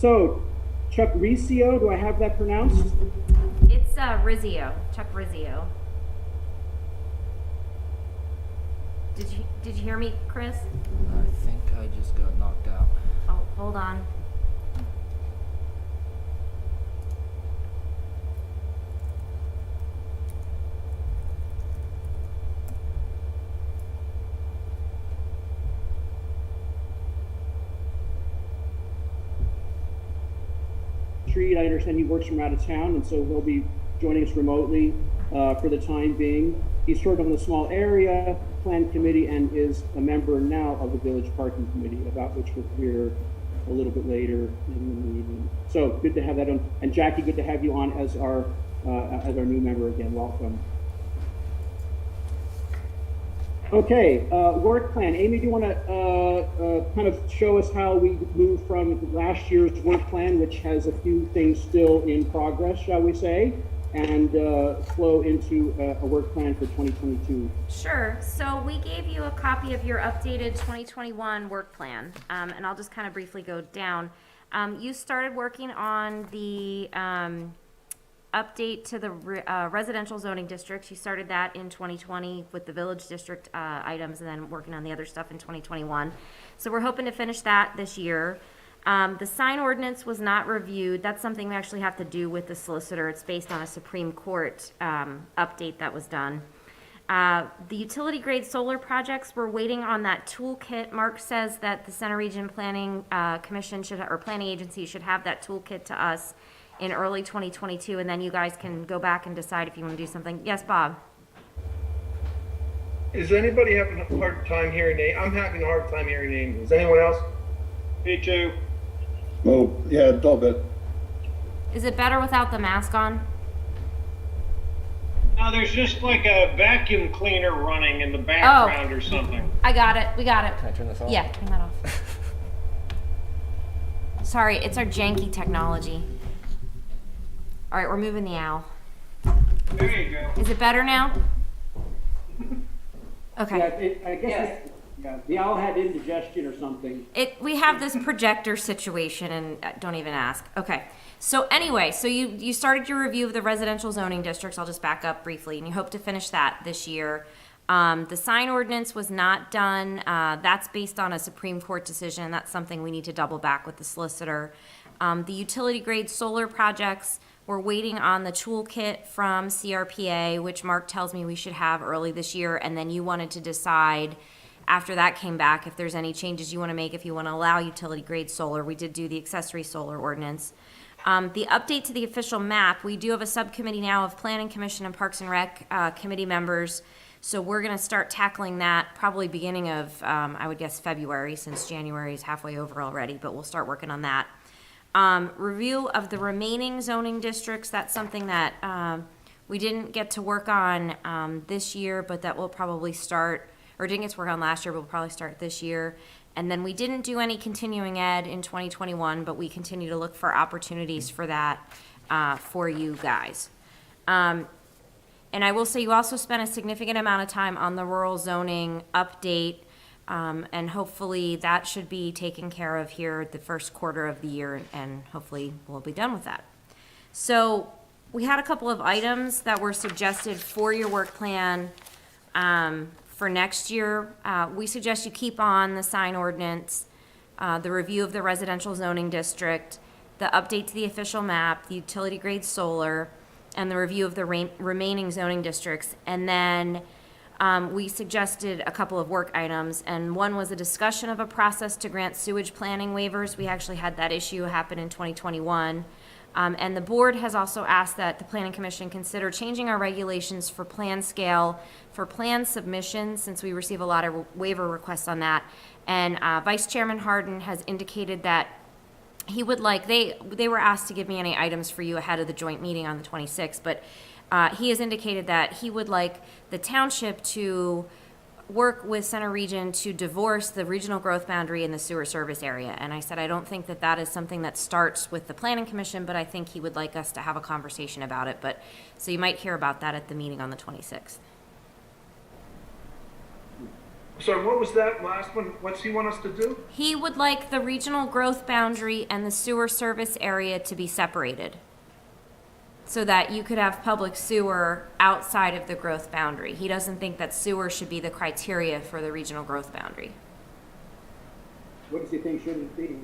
So, Chuck Riccio, do I have that pronounced? It's Rizzio, Chuck Rizzio. Did you hear me, Chris? I think I just got knocked out. Oh, hold on. Street, I understand he works from out of town, and so he'll be joining us remotely for the time being. He served on the small area plan committee and is a member now of the village parking committee, about which we'll hear a little bit later in the meeting. So good to have that on. And Jackie, good to have you on as our new member again. Welcome. Okay, work plan. Amy, do you want to kind of show us how we moved from last year's work plan, which has a few things still in progress, shall we say, and flow into a work plan for 2022? Sure. So we gave you a copy of your updated 2021 work plan, and I'll just kind of briefly go down. You started working on the update to the residential zoning districts. You started that in 2020 with the village district items, and then working on the other stuff in 2021. So we're hoping to finish that this year. The sign ordinance was not reviewed. That's something we actually have to do with the solicitor. It's based on a Supreme Court update that was done. The utility grade solar projects, we're waiting on that toolkit. Mark says that the Center Region Planning Commission or planning agency should have that toolkit to us in early 2022, and then you guys can go back and decide if you want to do something. Yes, Bob? Is anybody having a hard time hearing names? I'm having a hard time hearing names. Is anyone else? Me too. Oh, yeah, a little bit. Is it better without the mask on? No, there's just like a vacuum cleaner running in the background or something. I got it. We got it. Can I turn this off? Yeah, turn that off. Sorry, it's our janky technology. All right, we're moving the owl. There you go. Is it better now? Okay. Yeah, I guess the owl had indigestion or something. We have this projector situation, and don't even ask. Okay. So anyway, so you started your review of the residential zoning districts. I'll just back up briefly, and you hope to finish that this year. The sign ordinance was not done. That's based on a Supreme Court decision. That's something we need to double back with the solicitor. The utility grade solar projects, we're waiting on the toolkit from CRPA, which Mark tells me we should have early this year, and then you wanted to decide after that came back if there's any changes you want to make, if you want to allow utility grade solar. We did do the accessory solar ordinance. The update to the official map, we do have a subcommittee now of Planning Commission and Parks and Rec committee members, so we're going to start tackling that probably beginning of, I would guess, February, since January is halfway over already, but we'll start working on that. Review of the remaining zoning districts, that's something that we didn't get to work on this year, but that we'll probably start, or didn't get to work on last year, but we'll probably start this year. And then we didn't do any continuing ed in 2021, but we continue to look for opportunities for that for you guys. And I will say you also spent a significant amount of time on the rural zoning update, and hopefully that should be taken care of here the first quarter of the year, and hopefully we'll be done with that. So we had a couple of items that were suggested for your work plan for next year. We suggest you keep on the sign ordinance, the review of the residential zoning district, the update to the official map, the utility grade solar, and the review of the remaining zoning districts. And then we suggested a couple of work items, and one was a discussion of a process to grant sewage planning waivers. We actually had that issue happen in 2021. And the board has also asked that the Planning Commission consider changing our regulations for plan scale for plan submissions, since we receive a lot of waiver requests on that. And Vice Chairman Harden has indicated that he would like, they were asked to give me any items for you ahead of the joint meeting on the 26th, but he has indicated that he would like the township to work with Center Region to divorce the regional growth boundary in the sewer service area. And I said, I don't think that that is something that starts with the Planning Commission, but I think he would like us to have a conversation about it. But so you might hear about that at the meeting on the 26th. Sorry, what was that last one? What's he want us to do? He would like the regional growth boundary and the sewer service area to be separated so that you could have public sewer outside of the growth boundary. He doesn't think that sewer should be the criteria for the regional growth boundary. What does he think should it be?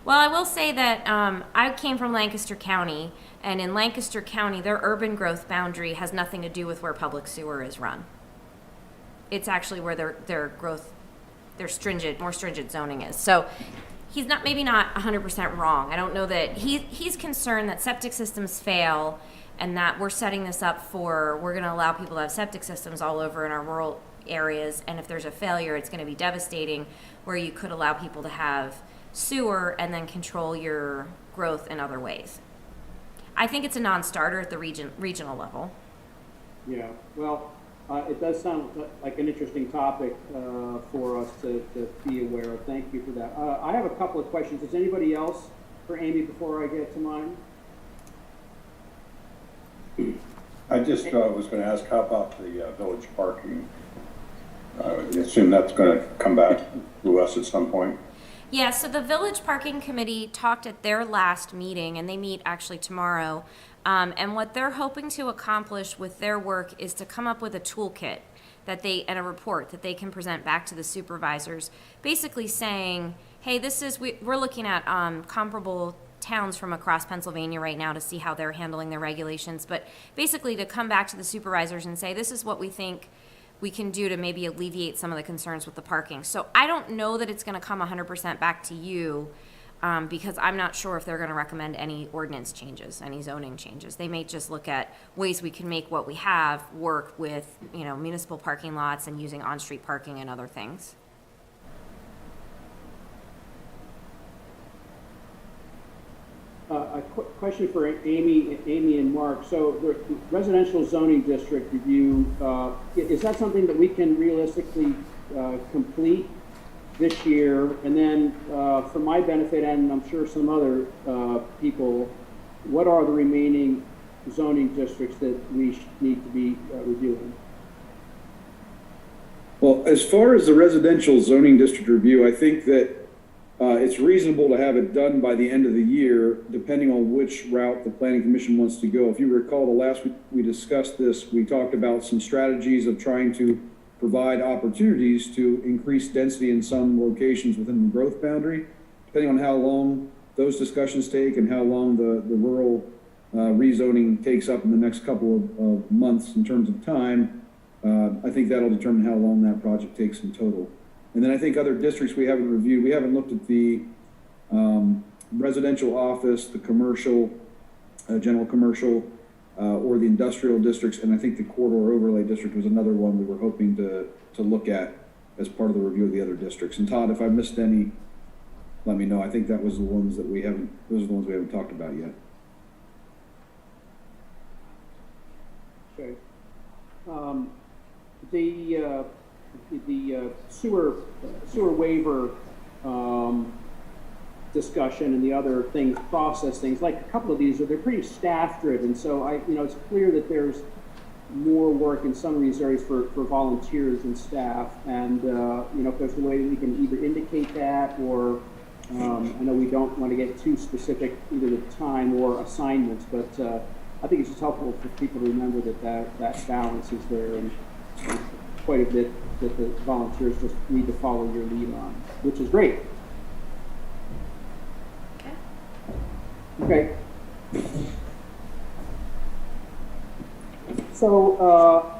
Well, I will say that I came from Lancaster County, and in Lancaster County, their urban growth boundary has nothing to do with where public sewer is run. It's actually where their more stringent zoning is. So he's maybe not 100% wrong. I don't know that he's concerned that septic systems fail and that we're setting this up we're going to allow people to have septic systems all over in our rural areas. And if there's a failure, it's going to be devastating, where you could allow people to have sewer and then control your growth in other ways. I think it's a non-starter at the regional level. Yeah, well, it does sound like an interesting topic for us to be aware of. Thank you for that. I have a couple of questions. Does anybody else for Amy before I get to mine? I just was going to ask, how about the village parking? I assume that's going to come back to us at some point. Yeah, so the Village Parking Committee talked at their last meeting, and they meet actually tomorrow. And what they're hoping to accomplish with their work is to come up with a toolkit and a report that they can present back to the supervisors, basically saying, hey, we're looking at comparable towns from across Pennsylvania right now to see how they're handling their regulations, but basically to come back to the supervisors and say, this is what we think we can do to maybe alleviate some of the concerns with the parking. So I don't know that it's going to come 100% back to you, because I'm not sure if they're going to recommend any ordinance changes, any zoning changes. They may just look at ways we can make what we have work with, municipal parking lots and using on-street parking and other things. A question for Amy and Mark. So the residential zoning district review, is that something that we can realistically complete this year? And then for my benefit, and I'm sure some other people, what are the remaining zoning districts that we need to be reviewing? Well, as far as the residential zoning district review, I think that it's reasonable to have it done by the end of the year, depending on which route the Planning Commission wants to go. If you recall, the last week we discussed this, we talked about some strategies of trying to provide opportunities to increase density in some locations within the growth boundary. Depending on how long those discussions take and how long the rural rezoning takes up in the next couple of months in terms of time, I think that'll determine how long that project takes in total. And then I think other districts we haven't reviewed, we haven't looked at the residential office, the commercial, general commercial, or the industrial districts. And I think the corridor overlay district was another one we were hoping to look at as part of the review of the other districts. And Todd, if I missed any, let me know. I think that was the ones that those are the ones we haven't talked about yet. Okay. The sewer waiver discussion and the other things, process things, like a couple of these, they're pretty staff driven. So it's clear that there's more work in some of these areas for volunteers and staff. And, if there's a way that we can either indicate that or, I know we don't want to get too specific either with time or assignments, but I think it's just helpful for people to remember that balance is there, and quite a bit that the volunteers just need to follow your lead on, which is great. Okay. So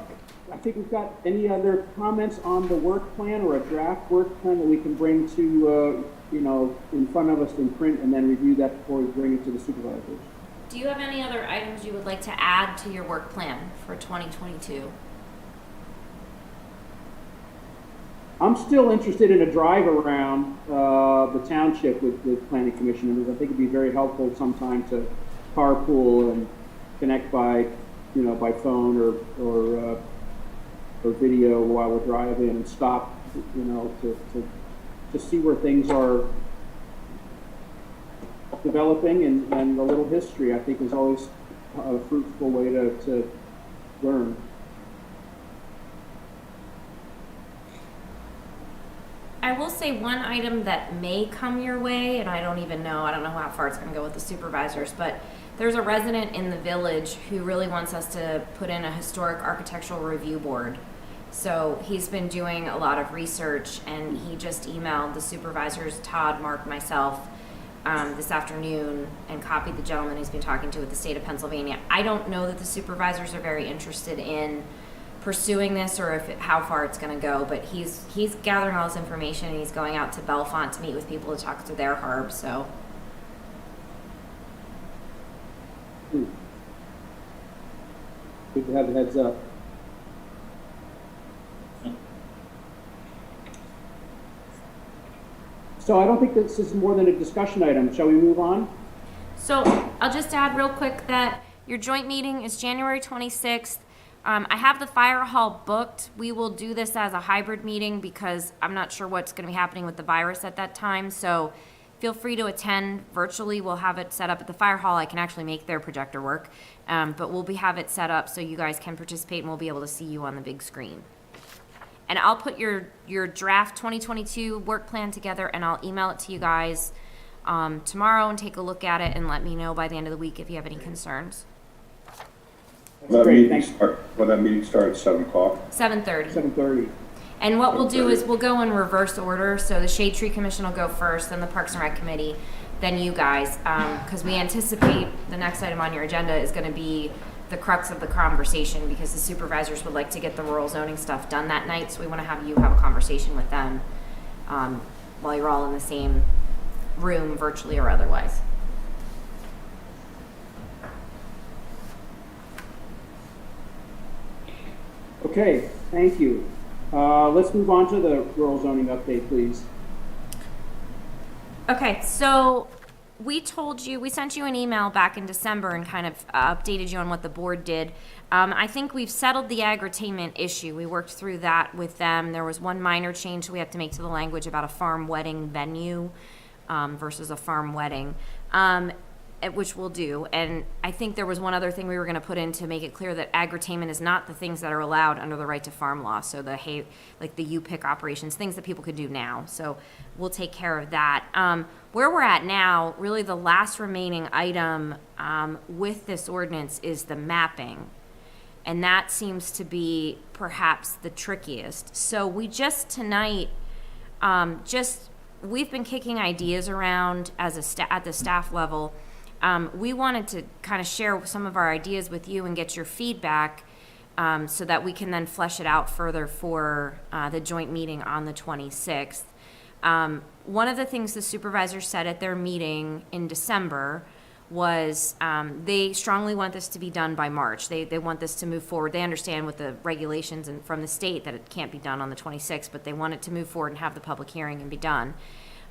I think we've got any other comments on the work plan or a draft work plan that we can bring to, in front of us in print and then review that before we bring it to the supervisors. Do you have any other items you would like to add to your work plan for 2022? I'm still interested in a drive around the township with planning commission members. I think it'd be very helpful sometime to carpool and connect by phone or video while we're driving and stop, to see where things are developing and a little history. I think is always a fruitful way to learn. I will say one item that may come your way, and I don't know how far it's gonna go with the supervisors, but there's a resident in the village who really wants us to put in a historic architectural review board. So he's been doing a lot of research, and he just emailed the supervisors, Todd, Mark, myself, this afternoon, and copied the gentleman he's been talking to with the state of Pennsylvania. I don't know that the supervisors are very interested in pursuing this or how far it's going to go, but he's gathering all this information, and he's going out to Bellefonte to meet with people to talk through their harb. So Good to have the heads up. So I don't think this is more than a discussion item. Shall we move on? So I'll just add real quick that your joint meeting is January 26th. I have the fire hall booked. We will do this as a hybrid meeting because I'm not sure what's going to be happening with the virus at that time. So feel free to attend virtually. We'll have it set up at the fire hall. I can actually make their projector work, but we'll have it set up so you guys can participate, and we'll be able to see you on the big screen. And I'll put your draft 2022 work plan together, and I'll email it to you guys tomorrow, and take a look at it and let me know by the end of the week if you have any concerns. Will Great, that meeting start at 7 o'clock? 7:30. 7:30. And what we'll do is we'll go in reverse order. So the Shade Tree Commission will go first, then the Parks and Rec Committee, then you guys, because we anticipate the next item on your agenda is going to be the crux of the conversation, because the supervisors would like to get the rural zoning stuff done that night. So we want to have you have a conversation with them while you're all in the same room, virtually or otherwise. Okay, thank you. Let's move on to the rural zoning update, please. Okay, so we sent you an email back in December and kind of updated you on what the board did. I think we've settled the agritainment issue. We worked through that with them. There was one minor change we have to make to the language about a farm wedding venue versus a farm wedding, which we'll do. And I think there was one other thing we were going to put in to make it clear that agritainment is not the things that are allowed under the right to farm law. So like the U-pick operations, things that people could do now. So we'll take care of that. Where we're at now, really the last remaining item with this ordinance is the mapping. And that seems to be perhaps the trickiest. So we just tonight, we've been kicking ideas around as at the staff level. We wanted to kind of share some of our ideas with you and get your feedback so that we can then flesh it out further for the joint meeting on the 26th. One of the things the supervisors said at their meeting in December was they strongly want this to be done by March. They want this to move forward. They understand with the regulations and from the state that it can't be done on the 26th, but they want it to move forward and have the public hearing and be done.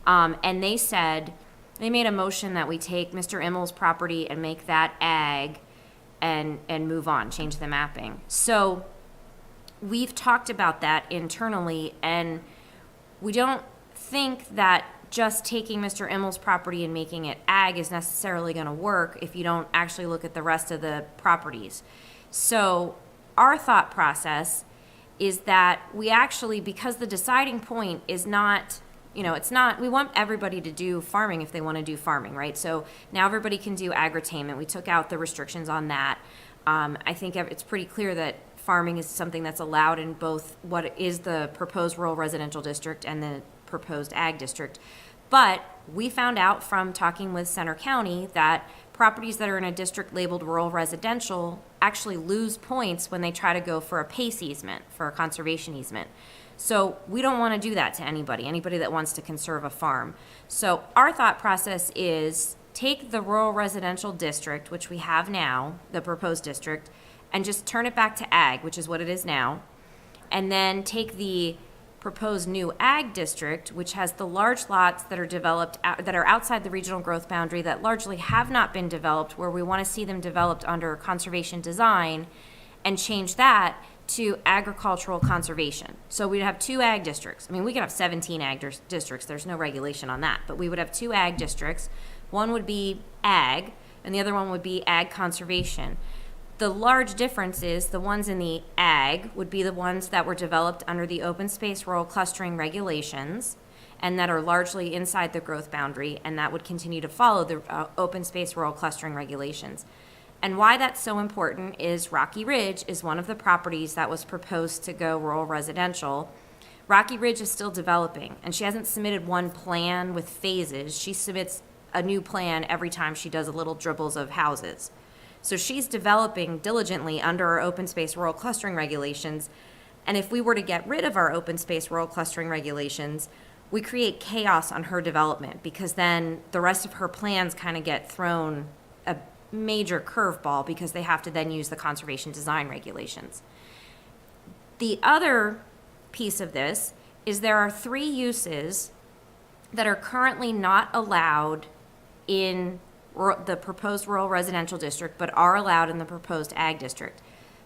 And they said, they made a motion that we take Mr. Immel's property and make that ag and move on, change the mapping. So we've talked about that internally, and we don't think that just taking Mr. Immel's property and making it ag is necessarily going to work if you don't actually look at the rest of the properties. So our thought process is that we actually, because the deciding point is not, it's not, we want everybody to do farming if they want to do farming, right? So now everybody can do agritainment. We took out the restrictions on that. I think it's pretty clear that farming is something that's allowed in both what is the proposed rural residential district and the proposed ag district. But we found out from talking with Center County that properties that are in a district labeled rural residential actually lose points when they try to go for a PACE easement, for a conservation easement. So we don't want to do that to anybody that wants to conserve a farm. So our thought process is take the rural residential district, which we have now, the proposed district, and just turn it back to ag, which is what it is now, and then take the proposed new ag district, which has the large lots that are developed, that are outside the regional growth boundary that largely have not been developed, where we want to see them developed under conservation design, and change that to agricultural conservation. So we'd have two ag districts. I mean, we could have 17 ag districts. There's no regulation on that. But we would have two ag districts. One would be ag, and the other one would be ag conservation. The large difference is the ones in the ag would be the ones that were developed under the open space rural clustering regulations, and that are largely inside the growth boundary, and that would continue to follow the open space rural clustering regulations. And why that's so important is Rocky Ridge is one of the properties that was proposed to go rural residential. Rocky Ridge is still developing, and she hasn't submitted one plan with phases. She submits a new plan every time she does a little dribbles of houses. So she's developing diligently under our open space rural clustering regulations. And if we were to get rid of our open space rural clustering regulations, we create chaos on her development, because then the rest of her plans kind of get thrown a major curveball because they have to then use the conservation design regulations. The other piece of this is there are 3 uses that are currently not allowed in the proposed rural residential district, but are allowed in the proposed ag district.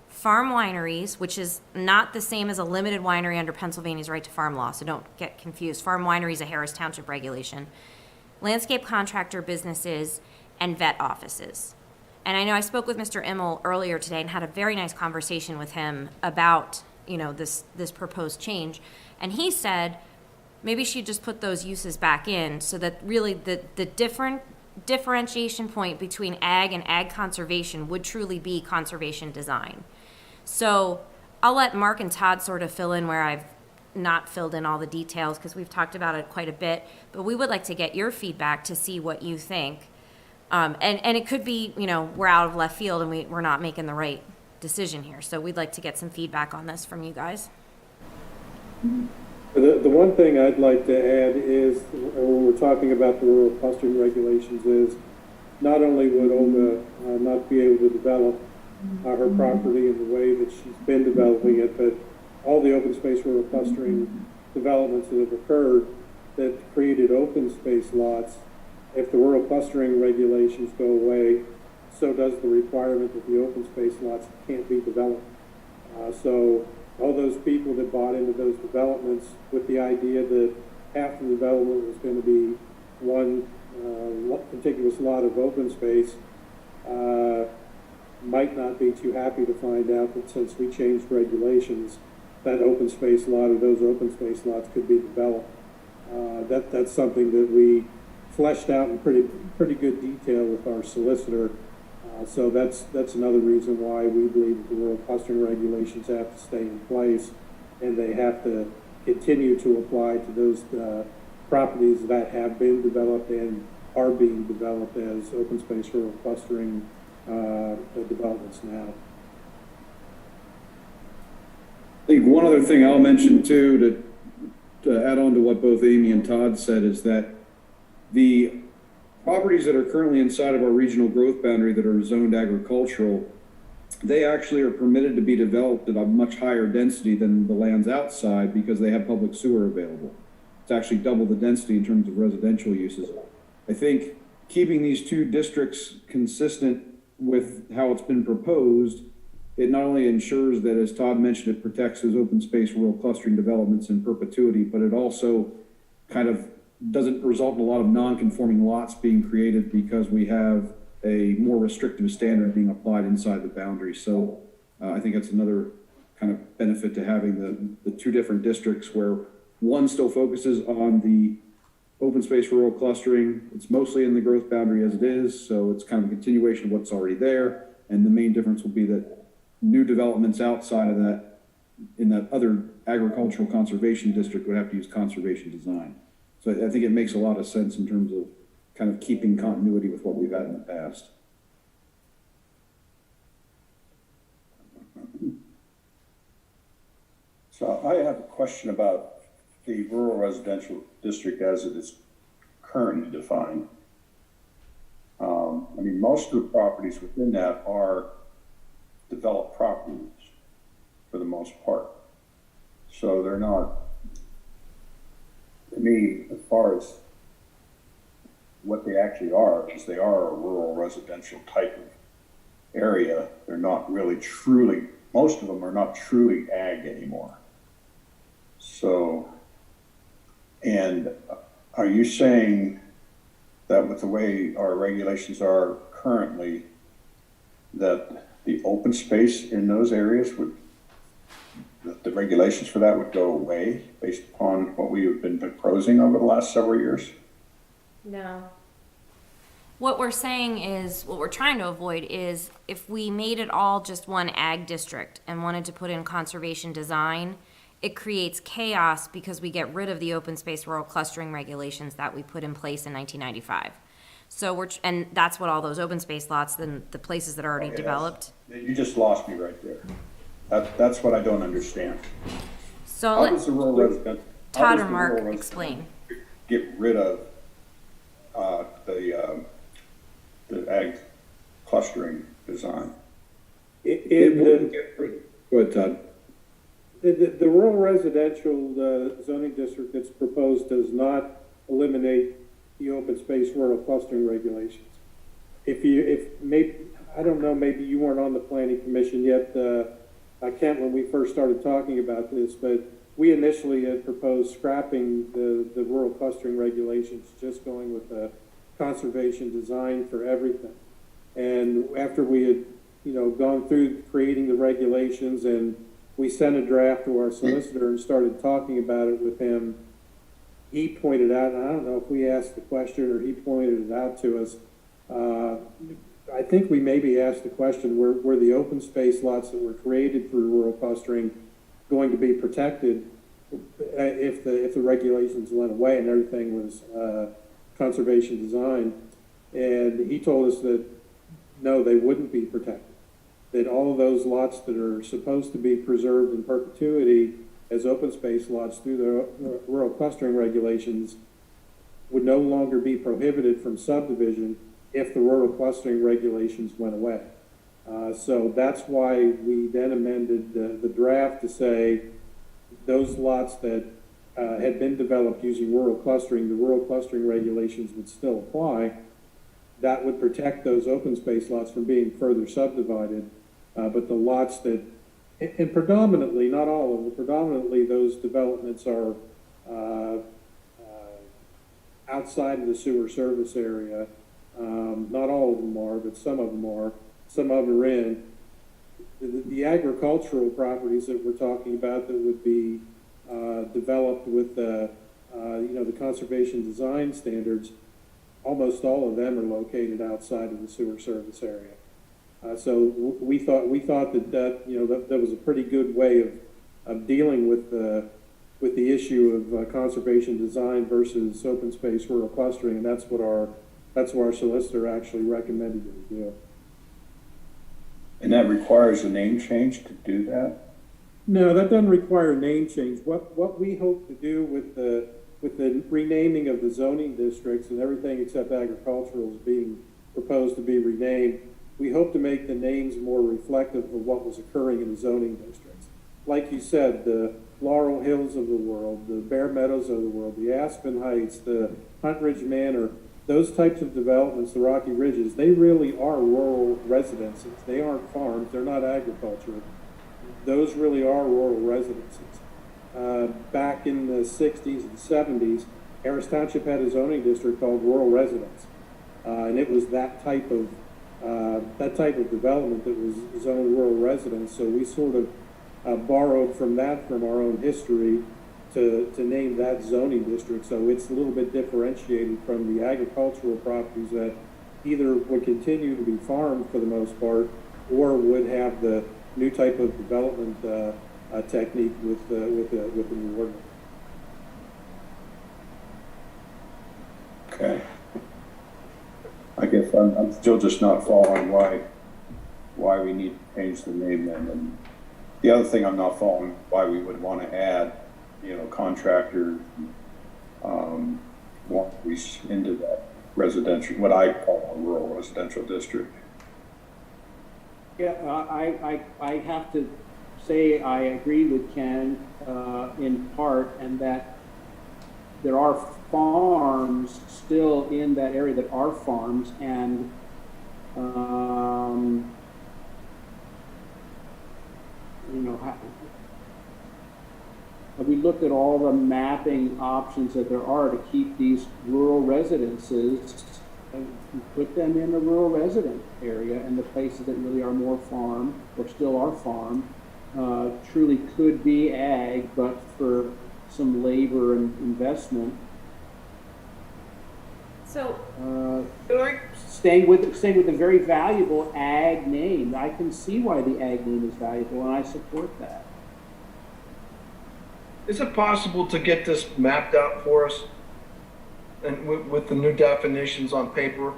Farm wineries, which is not the same as a limited winery under Pennsylvania's right to farm law, so don't get confused. Farm winery is a Harris Township regulation. Landscape contractor businesses and vet offices. And I know I spoke with Mr. Immel earlier today and had a very nice conversation with him about, this proposed change. And he said maybe she'd just put those uses back in so that really the differentiation point between ag and ag conservation would truly be conservation design. So I'll let Mark and Todd sort of fill in where I've not filled in all the details, because we've talked about it quite a bit, but we would like to get your feedback to see what you think. And it could be, we're out of left field and we're not making the right decision here. So we'd like to get some feedback on this from you guys. The one thing I'd like to add is, when we're talking about the rural clustering regulations, is not only would Olga not be able to develop her property in the way that she's been developing it, but all the open space rural clustering developments that have occurred that created open space lots, if the rural clustering regulations go away, so does the requirement that the open space lots can't be developed. So all those people that bought into those developments with the idea that half the development was going to be one contiguous lot of open space might not be too happy to find out that since we changed regulations, that open space lot or those open space lots could be developed. That's something that we fleshed out in pretty good detail with our solicitor. So that's another reason why we believe that the rural clustering regulations have to stay in place, and they have to continue to apply to those properties that have been developed and are being developed as open space rural clustering developments now. I think one other thing I'll mention too, to add on to what both Amy and Todd said, is that the properties that are currently inside of our regional growth boundary that are zoned agricultural, they actually are permitted to be developed at a much higher density than the lands outside because they have public sewer available. It's actually double the density in terms of residential uses. I think keeping these 2 districts consistent with how it's been proposed, it not only ensures that, as Todd mentioned, it protects those open space rural clustering developments in perpetuity, but it also kind of doesn't result in a lot of non-conforming lots being created because we have a more restrictive standard being applied inside the boundary. So I think that's another kind of benefit to having the 2 different districts, where one still focuses on the open space rural clustering. It's mostly in the growth boundary as it is, so it's kind of a continuation of what's already there. And the main difference will be that new developments outside of that, in that other agricultural conservation district, would have to use conservation design. So I think it makes a lot of sense in terms of kind of keeping continuity with what we've had in the past. So I have a question about the rural residential district as it is currently defined. Most of the properties within that are developed properties for the most part. So they're not, to me, as far as what they actually are, because they are a rural residential type of area, they're not really truly, most of them are not truly ag anymore. So, and are you saying that with the way our regulations are currently, that the open space in those areas would the regulations for that would go away based upon what we have been proposing over the last several years? No. What we're saying is, what we're trying to avoid is if we made it all just one ag district and wanted to put in conservation design, it creates chaos because we get rid of the open space rural clustering regulations that we put in place in 1995. So and that's what all those open space lots, then the places that are already developed. You just lost me right there. That's what I don't understand. So How let does the rural resident? how Todd does or the Mark rural resident explain. Get rid of the ag clustering design? It wouldn't get rid. Go ahead, Todd. The rural residential zoning district that's proposed does not eliminate the open space rural clustering regulations. If maybe, I don't know, maybe you weren't on the planning commission yet, Kent, when we first started talking about this, but we initially had proposed scrapping the rural clustering regulations, just going with the conservation design for everything. And after we had, gone through creating the regulations, and we sent a draft to our solicitor and started talking about it with him, he pointed out, and I don't know if we asked the question or he pointed it out to us, I think we maybe asked the question, were the open space lots that were created through rural clustering going to be protected if the regulations went away and everything was conservation design? And he told us that no, they wouldn't be protected. That all of those lots that are supposed to be preserved in perpetuity as open space lots through the rural clustering regulations would no longer be prohibited from subdivision if the rural clustering regulations went away. So that's why we then amended the draft to say those lots that had been developed using rural clustering, the rural clustering regulations would still apply. That would protect those open space lots from being further subdivided. But the lots that, and predominantly, not all of them, predominantly those developments are outside of the sewer service area. Not all of them are, but some of them are. Some of them are in. The agricultural properties that we're talking about that would be developed with the conservation design standards, almost all of them are located outside of the sewer service area. So we thought that was a pretty good way of dealing with the issue of conservation design versus open space rural clustering, and that's what our solicitor actually recommended that we do. And that requires a name change to do that? No, that doesn't require a name change. What we hope to do with the renaming of the zoning districts and everything except agricultural is being proposed to be renamed, we hope to make the names more reflective of what was occurring in the zoning districts. Like you said, the Laurel Hills of the world, the Bear Meadows of the world, the Aspen Heights, the Hunt Ridge Manor, those types of developments, the Rocky Ridges, they really are rural residences. They aren't farms, they're not agriculture. Those really are rural residences. Back in the 60s and 70s, Harris Township had a zoning district called Rural Residence. And it was that type of development that was zoned rural residence. So we sort of borrowed from that, from our own history, to name that zoning district. So it's a little bit differentiated from the agricultural properties that either would continue to be farmed for the most part, or would have the new type of development technique with the new ordinance. Okay. I guess I'm still just not following why we need to change the name then. And the other thing I'm not following, why we would want to add, contractors, into that residential, what I call a rural residential district. Yeah, I have to say I agree with Ken in part, and that there are farms still in that area that are farms, and we looked at all the mapping options that there are to keep these rural residences and put them in the rural resident area, and the places that really are more farm or still are farm, truly could be ag, but for some labor and investment. So, Staying with the very valuable ag name. I can see why the ag name is valuable, and I support that. Is it possible to get this mapped out for us and with the new definitions on paper?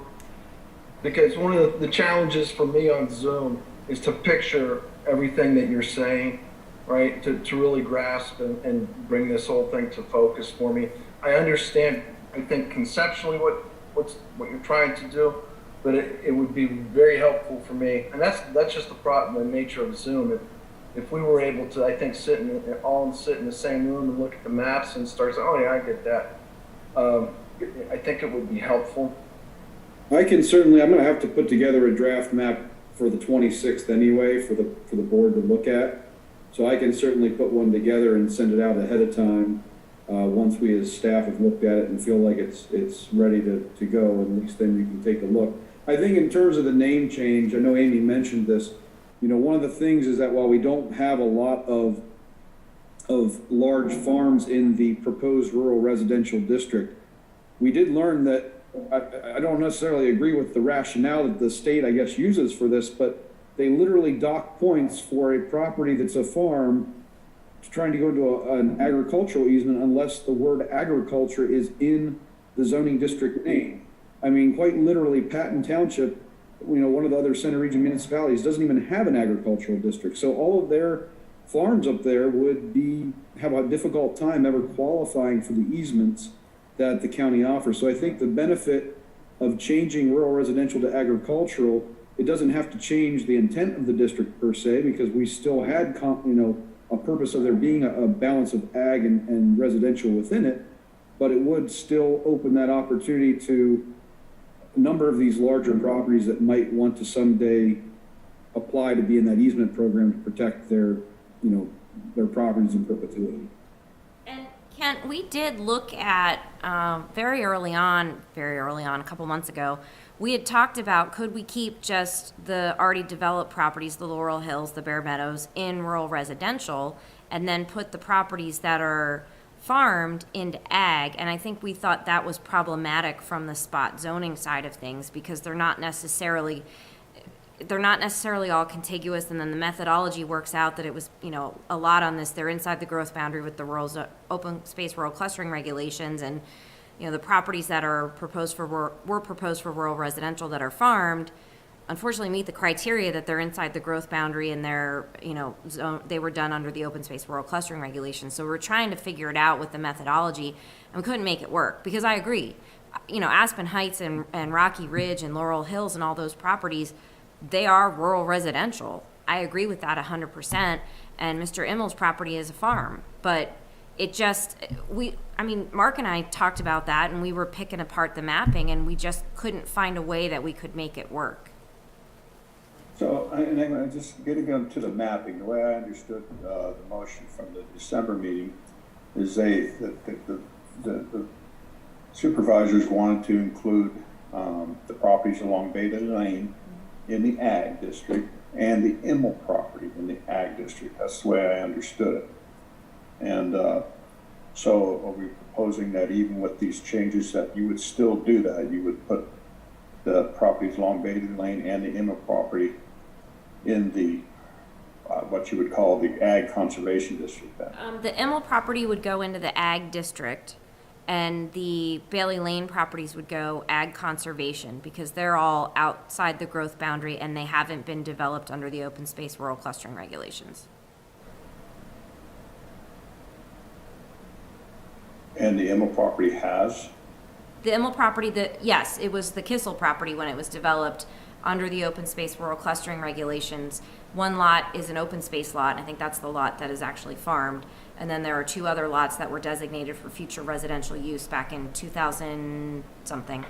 Because one of the challenges for me on Zoom is to picture everything that you're saying, right? To really grasp and bring this whole thing to focus for me. I understand, I think conceptually what you're trying to do, but it would be very helpful for me. And that's just the problem, the nature of Zoom. If we were able to, I think, sit in the same room and look at the maps and start saying, oh yeah, I get that. I think it would be helpful. I'm gonna have to put together a draft map for the 26th anyway, for the board to look at. So I can certainly put one together and send it out ahead of time, once we as staff have looked at it and feel like it's ready to go, at least then you can take a look. I think in terms of the name change, I know Amy mentioned this, one of the things is that while we don't have a lot of large farms in the proposed rural residential district, we did learn that, I don't necessarily agree with the rationale that the state, I guess, uses for this, but they literally dock points for a property that's a farm trying to go into an agricultural easement unless the word agriculture is in the zoning district name. I mean, quite literally, Patton Township, one of the other center region municipalities, doesn't even have an agricultural district. So all of their farms up there would have a difficult time ever qualifying for the easements that the county offers. So I think the benefit of changing rural residential to agricultural, it doesn't have to change the intent of the district per se, because we still had, a purpose of there being a balance of ag and residential within it, but it would still open that opportunity to a number of these larger properties that might want to someday apply to be in that easement program to protect their properties in perpetuity. and Kent, we did look at, very early on, a couple months ago, we had talked about, could we keep just the already developed properties, the Laurel Hills, the Bear Meadows, in rural residential, and then put the properties that are farmed into ag? And I think we thought that was problematic from the spot zoning side of things, because they're not necessarily all contiguous, and then the methodology works out that it was, a lot on this. They're inside the growth boundary with the open space rural clustering regulations, and the properties that were proposed for rural residential that are farmed, unfortunately meet the criteria that they're inside the growth boundary and they're, they were done under the open space rural clustering regulations. So we're trying to figure it out with the methodology, and we couldn't make it work, because I agree, Aspen Heights and Rocky Ridge and Laurel Hills and all those properties, they are rural residential. I agree with that 100%. And Mr. Immel's property is a farm, but it just, Mark and I talked about that, and we were picking apart the mapping, and we just couldn't find a way that we could make it work. So, I'm just getting into the mapping. The way I understood the motion from the December meeting is the supervisors wanted to include the properties along Beta Lane in the ag district and the Immel property in the ag district. That's the way I understood it. And so are we proposing that even with these changes that you would still do that? You would put the properties along Beta Lane and the Immel property in the what you would call the ag conservation district then? The Immel property would go into the ag district, and the Bailey Lane properties would go ag conservation, because they're all outside the growth boundary and they haven't been developed under the open space rural clustering regulations. And the Immel property has? The Immel property, yes, it was the Kissel property when it was developed under the open space rural clustering regulations. One lot is an open space lot, and I think that's the lot that is actually farmed. And then there are two other lots that were designated for future residential use back in 2000 something.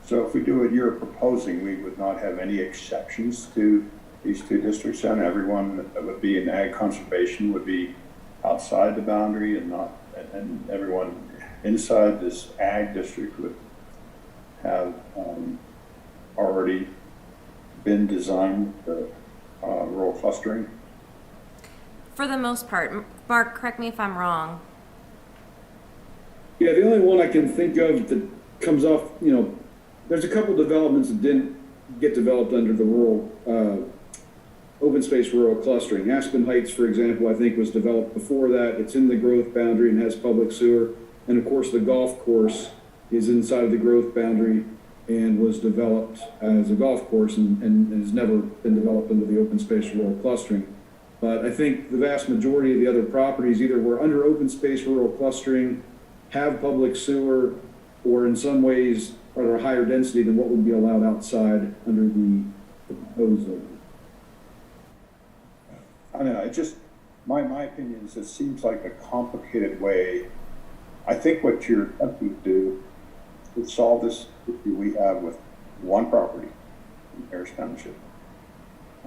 So if we do what you're proposing, we would not have any exceptions to these two districts, and everyone that would be in ag conservation would be outside the boundary, and everyone inside this ag district would have already been designed rural clustering. For the most part. Mark, correct me if I'm wrong. Yeah, the only one I can think of that comes off, there's a couple developments that didn't get developed under the rural, open space rural clustering. Aspen Heights, for example, I think was developed before that. It's in the growth boundary and has public sewer. And of course, the golf course is inside of the growth boundary and was developed as a golf course and has never been developed under the open space rural clustering. But I think the vast majority of the other properties either were under open space rural clustering, have public sewer, or in some ways are a higher density than what would be allowed outside under the proposed zone. I don't know, it just, my opinion is it seems like a complicated way. I think what you're attempting to do is solve this issue we have with one property in Harris Township.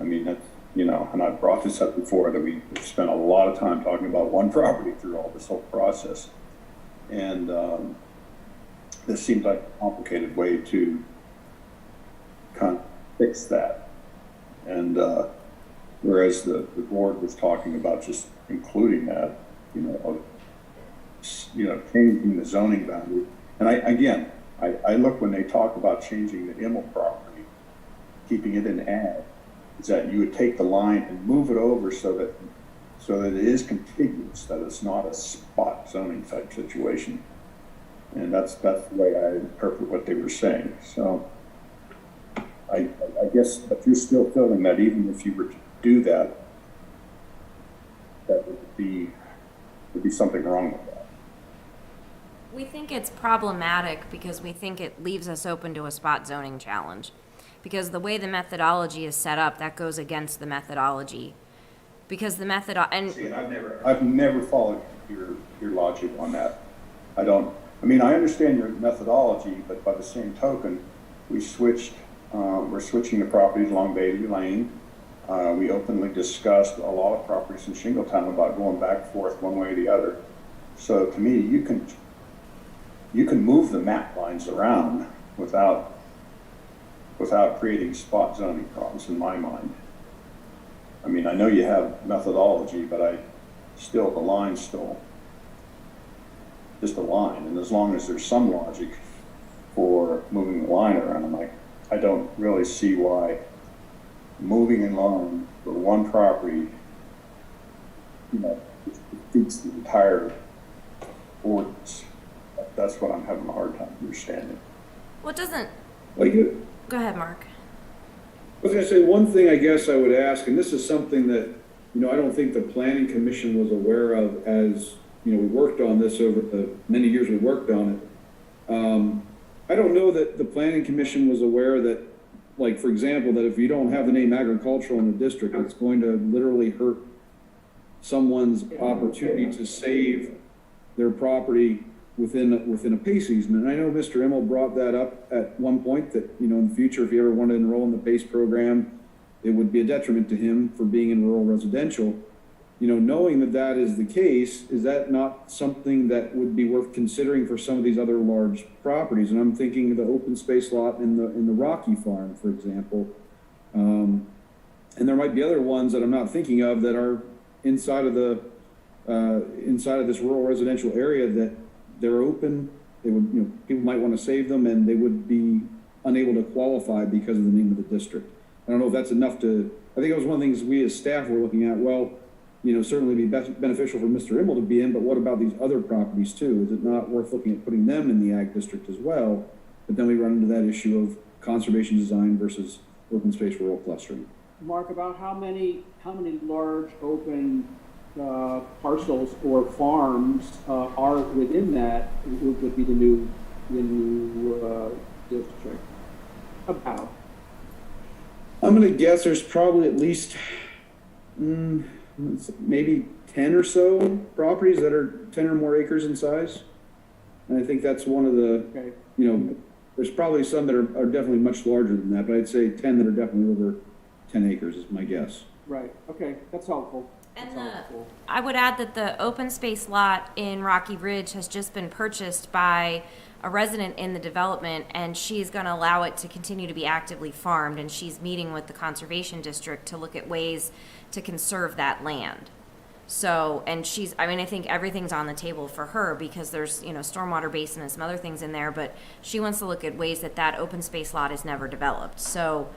I mean, that's, and I've brought this up before, that we spent a lot of time talking about one property through all this whole process. And this seems like a complicated way to kind of fix that. And whereas the board was talking about just including that, changing the zoning boundary. And I look when they talk about changing the Immel property, keeping it in ag, is that you would take the line and move it over so that it is contiguous, that it's not a spot zoning type situation. And that's the way I interpret what they were saying. So I guess, but you're still feeling that even if you were to do that, that would be something wrong with that. We think it's problematic because we think it leaves us open to a spot zoning challenge. Because the way the methodology is set up, that goes against the methodology. Because the See, I've never followed your logic on that. I understand your methodology, but by the same token, we're switching the properties along Bailey Lane. We openly discussed a lot of properties in Shingletown about going back and forth one way or the other. So to me, you can move the map lines around without creating spot zoning problems in my mind. I mean, I know you have methodology, but the line's still just a line. And as long as there's some logic for moving the line around, I don't really see why moving in line for one property, defeats the entire ordinance. That's what I'm having a hard time understanding. Well, it doesn't. Go ahead, Mark. I was going to say, one thing I guess I would ask, and this is something that, I don't think the Planning Commission was aware of as, we worked on this over the many years we worked on it. I don't know that the Planning Commission was aware that, for example, that if you don't have the name agricultural in the district, it's going to literally hurt someone's opportunity to save their property within a PACE easement. And I know Mr. Immel brought that up at one point, that, in the future, if you ever wanted to enroll in the PACE program, it would be a detriment to him for being in rural residential. Knowing that that is the case, is that not something that would be worth considering for some of these other large properties? And I'm thinking of the open space lot in the Rocky Farm, for example. And there might be other ones that I'm not thinking of that are inside of this rural residential area that they're open. They would, people might want to save them, and they would be unable to qualify because of the name of the district. I don't know if that's enough to. I think it was one of the things we as staff were looking at. Well, certainly be beneficial for Mr. Immel to be in, but what about these other properties too? Is it not worth looking at putting them in the ag district as well? But then we run into that issue of conservation design versus open space rural clustering. Mark, about how many large open parcels or farms are within that would be the new district? About. I'm going to guess there's probably at least maybe 10 or so properties that are 10 or more acres in size. And I think that's one of the, Okay. there's probably some that are definitely much larger than that, but I'd say 10 that are definitely over 10 acres is my guess. Right. Okay. That's helpful. And That's helpful. I would add that the open space lot in Rocky Ridge has just been purchased by a resident in the development, and she's going to allow it to continue to be actively farmed, and she's meeting with the conservation district to look at ways to conserve that land. So, and she's, I mean, I think everything's on the table for her because there's, you know, stormwater basin and some other things in there, but she wants to look at ways that that open space lot is never developed. So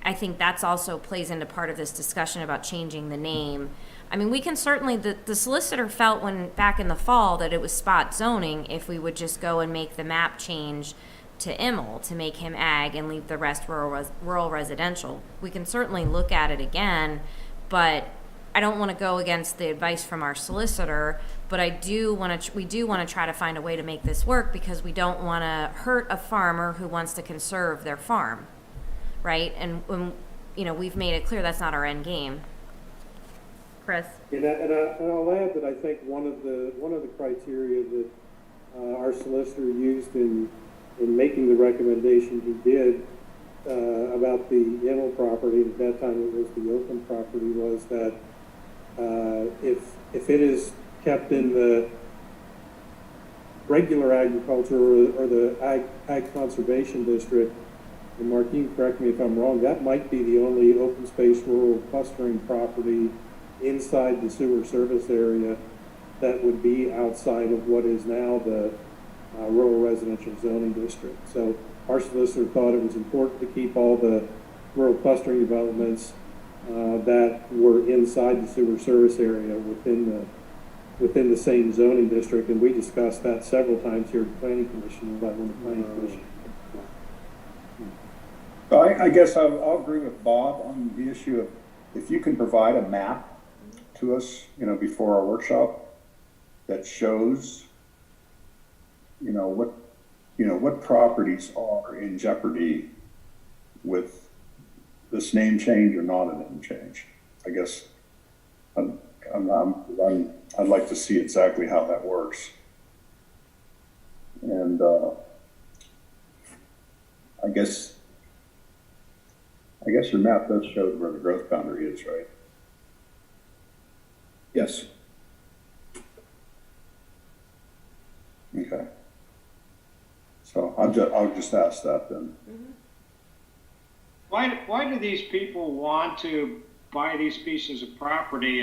I think that's also plays into part of this discussion about changing the name. I mean, we can certainly, the solicitor felt when, back in the fall, that it was spot zoning if we would just go and make the map change to Immel to make him ag and leave the rest rural residential. We can certainly look at it again, but I don't want to go against the advice from our solicitor, but we do want to try to find a way to make this work because we don't want to hurt a farmer who wants to conserve their farm, right? And when, you know, we've made it clear that's not our end game. Chris? And I'll add that I think one of the criteria that our solicitor used in making the recommendation he did about the Immel property, at that time it was the open property, was that if it is kept in the regular agriculture or the ag conservation district, and Martine, correct me if I'm wrong, that might be the only open space rural clustering property inside the sewer service area that would be outside of what is now the rural residential zoning district. So our solicitor thought it was important to keep all the rural clustering developments that were inside the sewer service area within the same zoning district, and we discussed that several times here at the Planning Commission. So I guess I'll agree with Bob on the issue of if you can provide a map to us, you know, before our workshop that shows, what properties are in jeopardy with this name change or not a name change. I guess I'd like to see exactly how that works. And I guess your map does show where the growth boundary is, right? Yes. Okay. So I'll just ask that then. Why do these people want to buy these pieces of property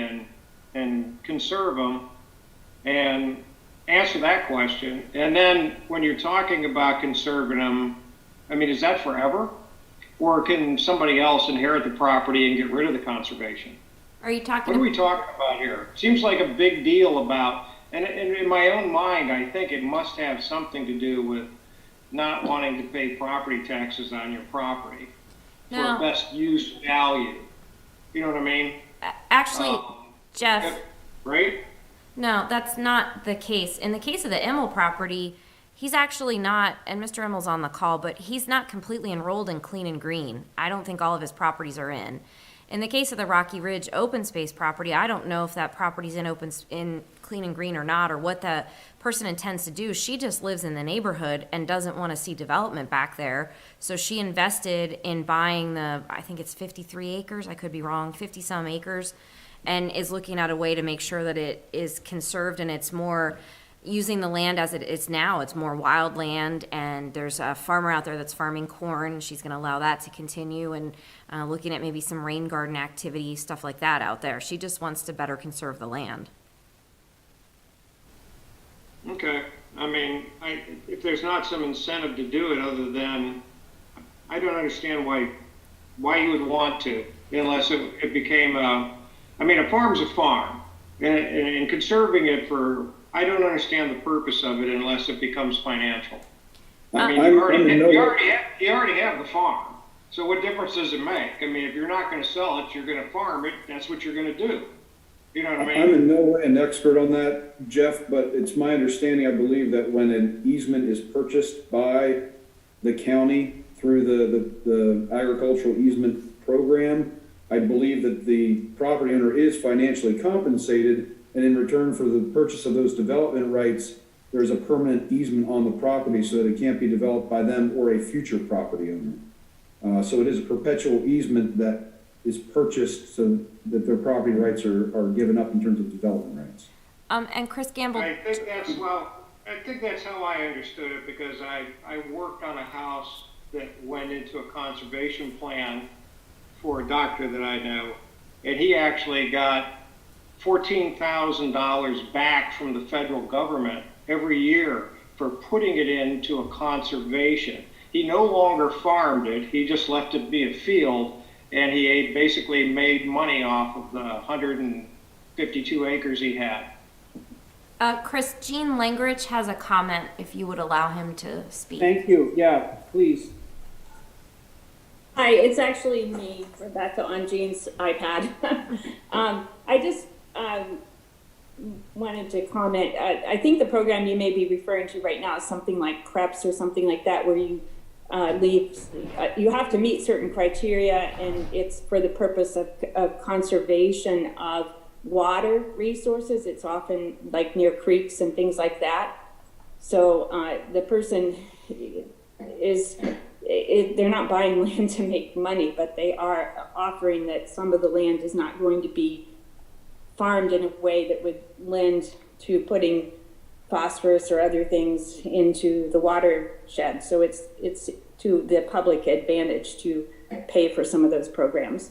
and conserve them? And answer that question. And then when you're talking about conserving them, I mean, is that forever? Or can somebody else inherit the property and get rid of the conservation? Are you talking? What are we talking about here? Seems like a big deal about, and in my own mind, I think it must have something to do with not wanting to pay property taxes on your property for best use value. You know what I mean? Actually, Jeff. Right? No, that's not the case. In the case of the Immel property, he's actually not, and Mr. Immel's on the call, but he's not completely enrolled in Clean and Green. I don't think all of his properties are in. In the case of the Rocky Ridge open space property, I don't know if that property's in Clean and Green or not, or what the person intends to do. She just lives in the neighborhood and doesn't want to see development back there. So she invested in buying I think it's 53 acres, I could be wrong, 50 some acres, and is looking at a way to make sure that it is conserved and it's more using the land as it is now. It's more wild land, and there's a farmer out there that's farming corn. She's going to allow that to continue, and looking at maybe some rain garden activity, stuff like that out there. She just wants to better conserve the land. Okay. I mean, if there's not some incentive to do it other than, I don't understand why you would want to, unless it became a farm's a farm, and conserving it I don't understand the purpose of it unless it becomes financial. I mean, you already have the farm. So what difference does it make? I mean, if you're not going to sell it, you're going to farm it. That's what you're going to do. You know what I mean? I'm in no way an expert on that, Jeff, but it's my understanding, I believe, that when an easement is purchased by the county through the agricultural easement program, I believe that the property owner is financially compensated, and in return for the purchase of those development rights, there's a permanent easement on the property so that it can't be developed by them or a future property owner. So it is a perpetual easement that is purchased so that their property rights are given up in terms of development rights. And Chris Gamble. I think that's, well, I think that's how I understood it, because I worked on a house that went into a conservation plan for a doctor that I know, and he actually got $14,000 back from the federal government every year for putting it into a conservation. He no longer farmed it, he just left it be a field, and he basically made money off of the 152 acres he had. Chris, Gene Langrich has a comment, if you would allow him to speak. Thank you. Yeah, please. Hi, it's actually me, Rebecca, on Jean's iPad. I just wanted to comment. I think the program you may be referring to right now is something like CREPS or something like that, where you you have to meet certain criteria, and it's for the purpose of conservation of water resources. It's often like near creeks and things like that. So the person they're not buying land to make money, but they are offering that some of the land is not going to be farmed in a way that would lend to putting phosphorus or other things into the watershed. So it's to the public advantage to pay for some of those programs.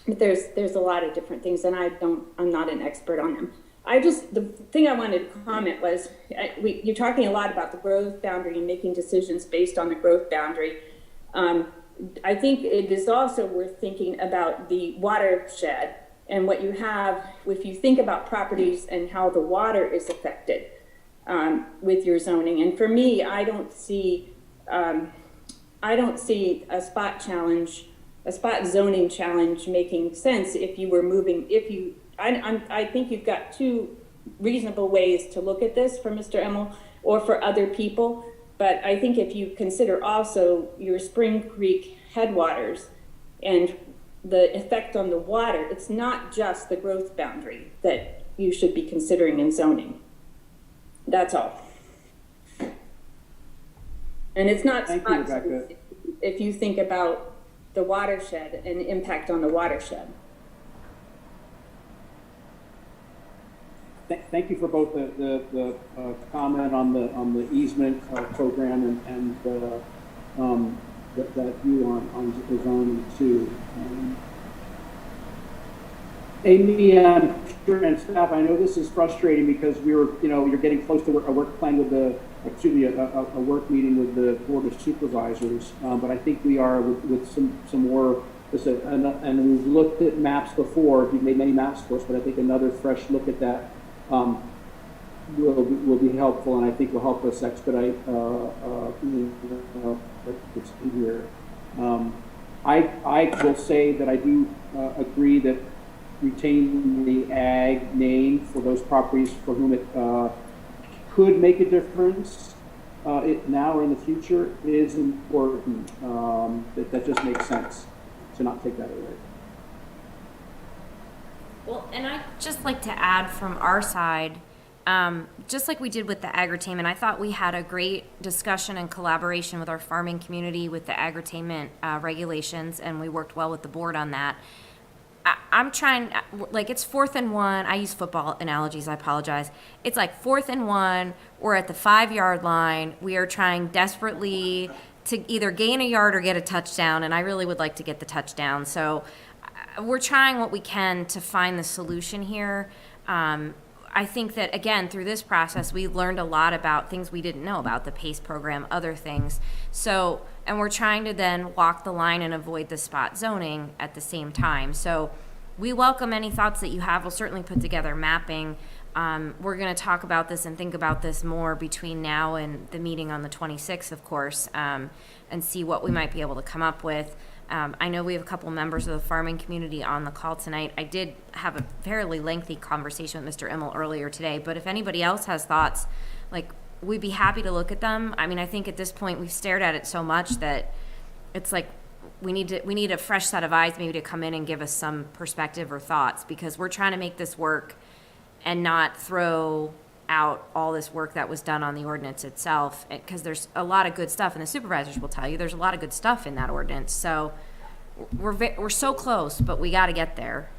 But there's a lot of different things, and I'm not an expert on them. The thing I wanted to comment was, you're talking a lot about the growth boundary and making decisions based on the growth boundary. I think it is also worth thinking about the watershed and what you have, if you think about properties and how the water is affected with your zoning. And for me, I don't see a spot zoning challenge making sense if you were moving, I think you've got two reasonable ways to look at this for Mr. Emmel or for other people. But I think if you consider also your Spring Creek headwaters and the effect on the water, it's not just the growth boundary that you should be considering in zoning. That's all. And it's not Thank you, Rebecca. if you think about the watershed and impact on the watershed. Thank you for both the comment on the easement program and that view on the zoning too. Amy and staff, I know this is frustrating because you're getting close to a work plan with a work meeting with the Board of Supervisors, but I think we are with some more. And we've looked at maps before. You've made many maps for us, but I think another fresh look at that will be helpful, and I think will help us expedite it's in here. I will say that I do agree that retaining the ag name for those properties for whom it could make a difference now or in the future is important. That just makes sense to not take that away. Well, and I'd just like to add from our side, just like we did with the agritainment, I thought we had a great discussion and collaboration with our farming community with the agritainment regulations, and we worked well with the board on that. I'm trying, like, it's 4th and 1. I use football analogies, I apologize. It's like 4th and 1, we're at the 5-yard line. We are trying desperately to either gain a yard or get a touchdown, and I really would like to get the touchdown. So we're trying what we can to find the solution here. I think that, again, through this process, we learned a lot about things we didn't know about, the PACE program, other things. So, and we're trying to then walk the line and avoid the spot zoning at the same time. So we welcome any thoughts that you have. We'll certainly put together mapping. We're going to talk about this and think about this more between now and the meeting on the 26th, of course, and see what we might be able to come up with. I know we have a couple members of the farming community on the call tonight. I did have a fairly lengthy conversation with Mr. Immel earlier today, but if anybody else has thoughts, like, we'd be happy to look at them. I mean, I think at this point we've stared at it so much that it's like we need a fresh set of eyes maybe to come in and give us some perspective or thoughts, because we're trying to make this work and not throw out all this work that was done on the ordinance itself, because there's a lot of good stuff, and the supervisors will tell you there's a lot of good stuff in that ordinance. So we're so close, but we got to get there.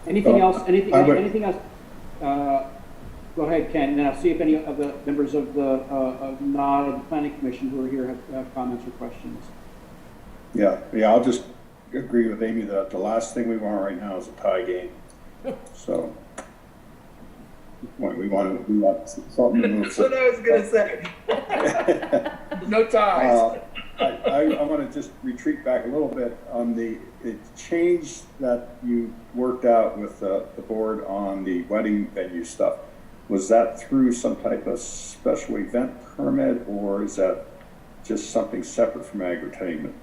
Anything else? Anything else? Go ahead, Ken, and then I'll see if any of the members of the not of the planning commission who are here have comments or questions. Yeah, I'll just agree with Amy that the last thing we want right now is a tie game. So, we want something to move. That's what I was gonna say. No ties. I want to just retreat back a little bit on the change that you worked out with the board on the wedding venue stuff. Was that through some type of special event permit, or is that just something separate from agri-tainment?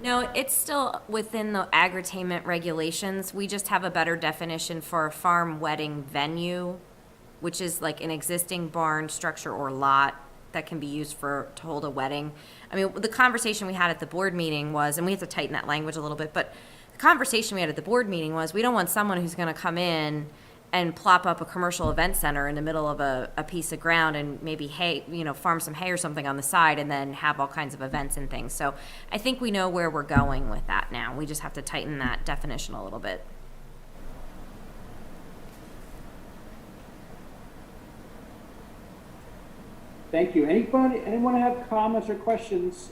No, it's still within the agri-tainment regulations. We just have a better definition for a farm wedding venue, which is like an existing barn, structure, or lot that can be used to hold a wedding. I mean, the conversation we had at the board meeting was, and we have to tighten that language a little bit, but the conversation we had at the board meeting was, we don't want someone who's gonna come in and plop up a commercial event center in the middle of a piece of ground and maybe hay, farm some hay or something on the side and then have all kinds of events and things. So I think we know where we're going with that now. We just have to tighten that definition a little bit. Thank you. Anyone have comments or questions,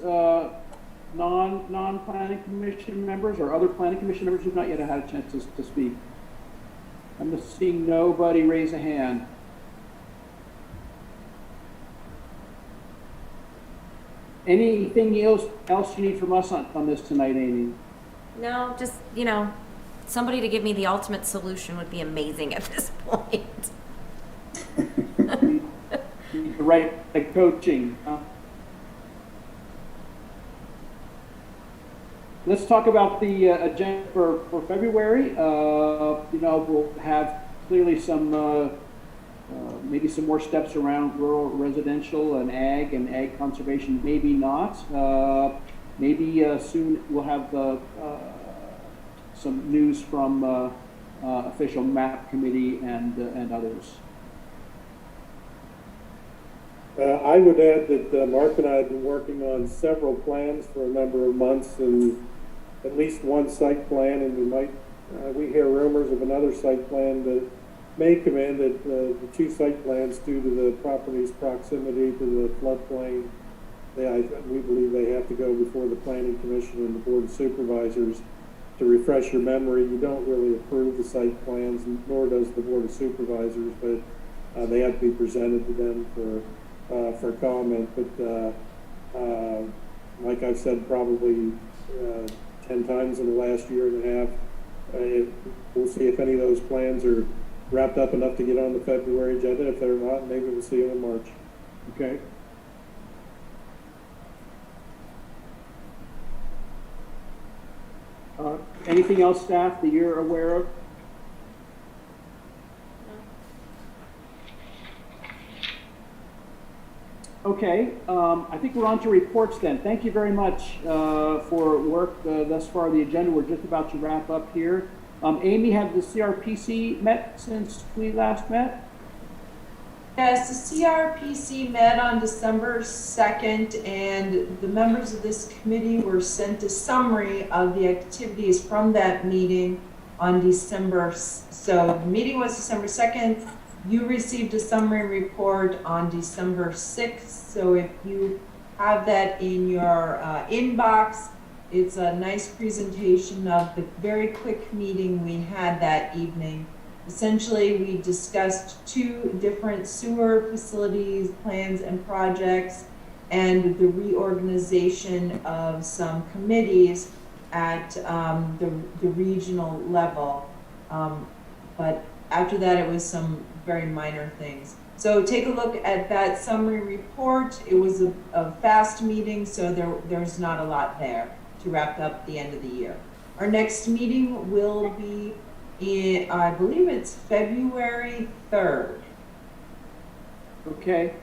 non-planning commission members or other planning commission members who've not yet had a chance to speak? I'm just seeing nobody raise a hand. Anything else you need from us on this tonight, Amy? No, just, somebody to give me the ultimate solution would be amazing at this point. The right coaching. Let's talk about the agenda for February. We'll have clearly some, maybe some more steps around rural residential and ag conservation, maybe not. Maybe soon we'll have some news from official map committee and others. I would add that Mark and I have been working on several plans for a number of months, and at least one site plan, and we hear rumors of another site plan that may come in, that the two site plans, due to the property's proximity to the floodplain, we believe they have to go before the Planning Commission and the Board of Supervisors. To refresh your memory, you don't really approve the site plans, nor does the Board of Supervisors, but they have to be presented to them for comment. But like I've said probably 10 times in the last year and a half, we'll see if any of those plans are wrapped up enough to get on the February agenda. If they're not, maybe we'll see them in March. Okay. Anything else, staff, that you're aware of? Okay, I think we're on to reports then. Thank you very much for work thus far. The agenda, we're just about to wrap up here. Amy, have the CRPC met since we last met? Yes, the CRPC met on December 2nd, and the members of this committee were sent a summary of the activities from that meeting on December. So the meeting was December 2nd. You received a summary report on December 6th. So if you have that in your inbox, it's a nice presentation of the very quick meeting we had that evening. Essentially, we discussed 2 different sewer facilities, plans and projects, and the reorganization of some committees at the regional level. But after that, it was some very minor things. So take a look at that summary report. It was a fast meeting, so there's not a lot there to wrap up the end of the year. Our next meeting will be I believe it's February 3rd. Okay.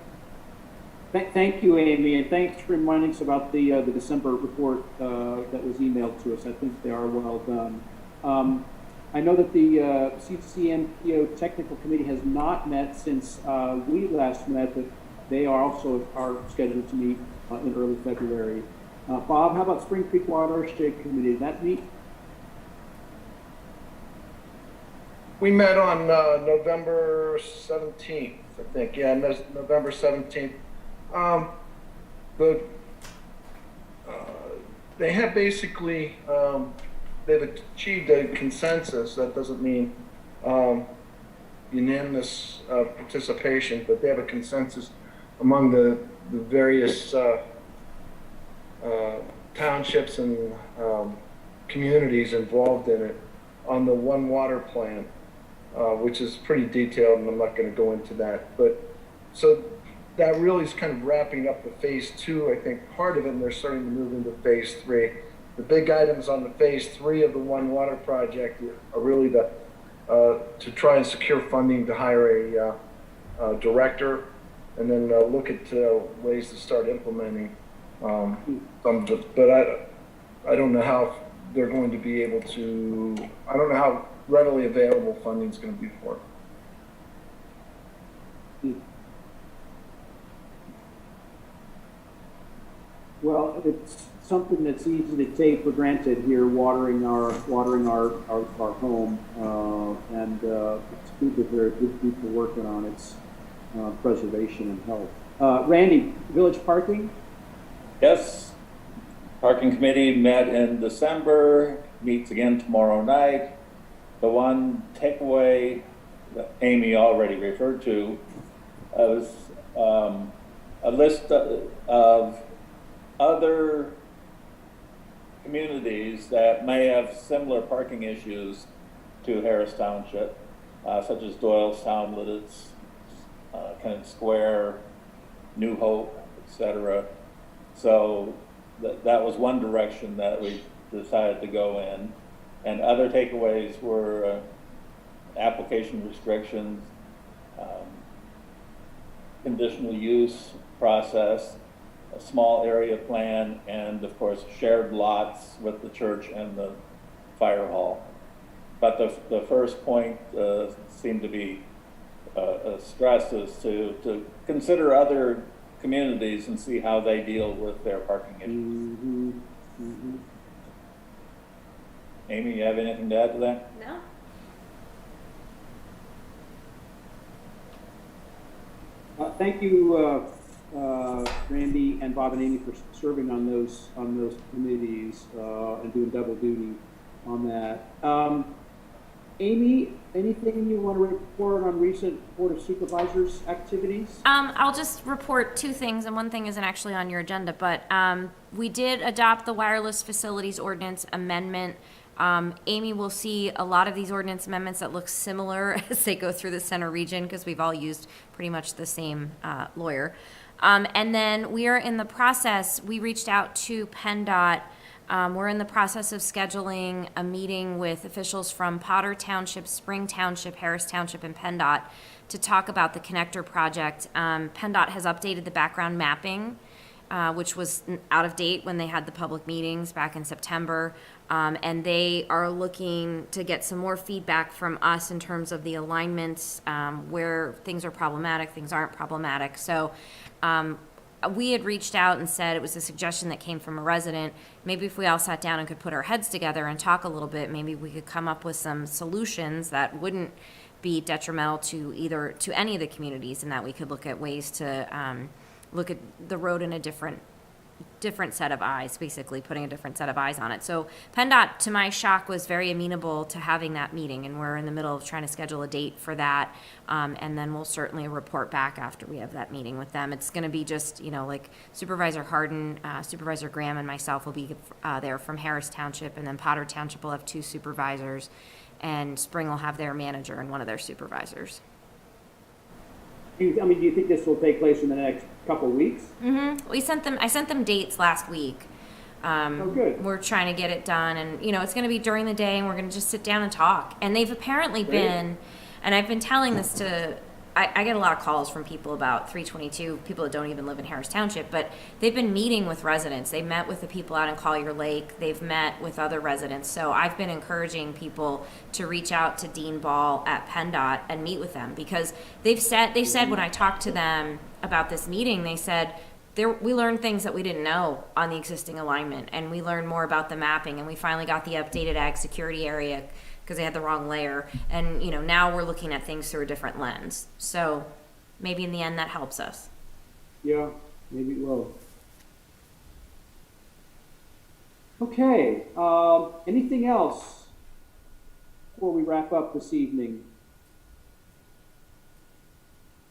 Thank you, Amy, and thanks for reminding us about the December report that was emailed to us. I think they are well done. I know that the CCMPO Technical Committee has not met since we last met, but they are scheduled to meet in early February. Bob, how about Spring Creek Watershed Committee? Did that meet? We met on November 17th, I think. Yeah, November 17th. The they have basically they've achieved a consensus. That doesn't mean unanimous participation, but they have a consensus among the various townships and communities involved in it on the One Water plan, which is pretty detailed, and I'm not going to go into that. But so that really is kind of wrapping up the phase 2, I think, part of it, and they're starting to move into phase 3. The big items on the phase 3 of the One Water project are really to try and secure funding to hire a director, and then look at ways to start implementing some of it. But I don't know how they're going to be able to, I don't know how readily available funding is going to be for it. Well, it's something that's easy to take for granted here, watering our home, and it's good that there are good people working on its preservation and health. Randy, village parking? Yes, parking committee met in December, meets again tomorrow night. The one takeaway that Amy already referred to was a list of other communities that may have similar parking issues to Harris Township, such as Doylestown with its Kennett Square, New Hope, etc. So that was one direction that we decided to go in. And other takeaways were application restrictions, conditional use process, a small area plan, and of course shared lots with the church and the fire hall. But the first point seemed to be stressed is to consider other communities and see how they deal with their parking issues. Mm-hmm. Mm-hmm. Amy, you have anything to add to that? No. Thank you, Randy and Bob and Amy, for serving on those committees and doing double duty on that. Amy, anything you want to report on recent Board of Supervisors activities? I'll just report two things, and one thing isn't actually on your agenda, but we did adopt the wireless facilities ordinance amendment. Amy will see a lot of these ordinance amendments that look similar as they go through the center region, because we've all used pretty much the same lawyer. And then we are in the process, we reached out to PennDOT. We're in the process of scheduling a meeting with officials from Potter Township, Spring Township, Harris Township, and PennDOT to talk about the connector project. PennDOT has updated the background mapping, which was out of date when they had the public meetings back in September. And they are looking to get some more feedback from us in terms of the alignments, where things are problematic, things aren't problematic. So we had reached out and said, it was a suggestion that came from a resident, maybe if we all sat down and could put our heads together and talk a little bit, maybe we could come up with some solutions that wouldn't be detrimental to any of the communities, and that we could look at ways to look at the road in a different set of eyes, basically putting a different set of eyes on it. So PennDOT, to my shock, was very amenable to having that meeting, and we're in the middle of trying to schedule a date for that. And then we'll certainly report back after we have that meeting with them. It's going to be just, like Supervisor Harden, Supervisor Graham, and myself will be there from Harris Township, and then Potter Township will have 2 supervisors, and Spring will have their manager and one of their supervisors. Do you think this will take place in the next couple of weeks? Mm-hmm. I sent them dates last week. Oh, good. We're trying to get it done, and it's going to be during the day, and we're going to just sit down and talk. And they've apparently been, and I've been telling this to, I get a lot of calls from people about 322, people that don't even live in Harris Township, but they've been meeting with residents. They met with the people out in Collier Lake. They've met with other residents. So I've been encouraging people to reach out to Dean Ball at PennDOT and meet with them, because they said when I talked to them about this meeting, they said, we learned things that we didn't know on the existing alignment, and we learned more about the mapping, and we finally got the updated ag security area because they had the wrong layer. And, you know, now we're looking at things through a different lens. So maybe in the end that helps us. Yeah, maybe it will. Okay, anything else before we wrap up this evening?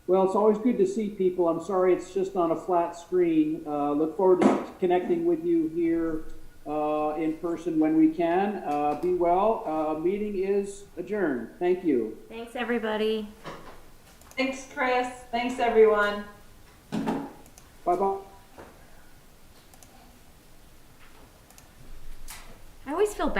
Well, it's always good to see people. I'm sorry it's just on a flat screen. Look forward to connecting with you here in person when we can. Be well. Meeting is adjourned. Thank you. Thanks, everybody. Thanks, Chris. Thanks, everyone. Bye-bye.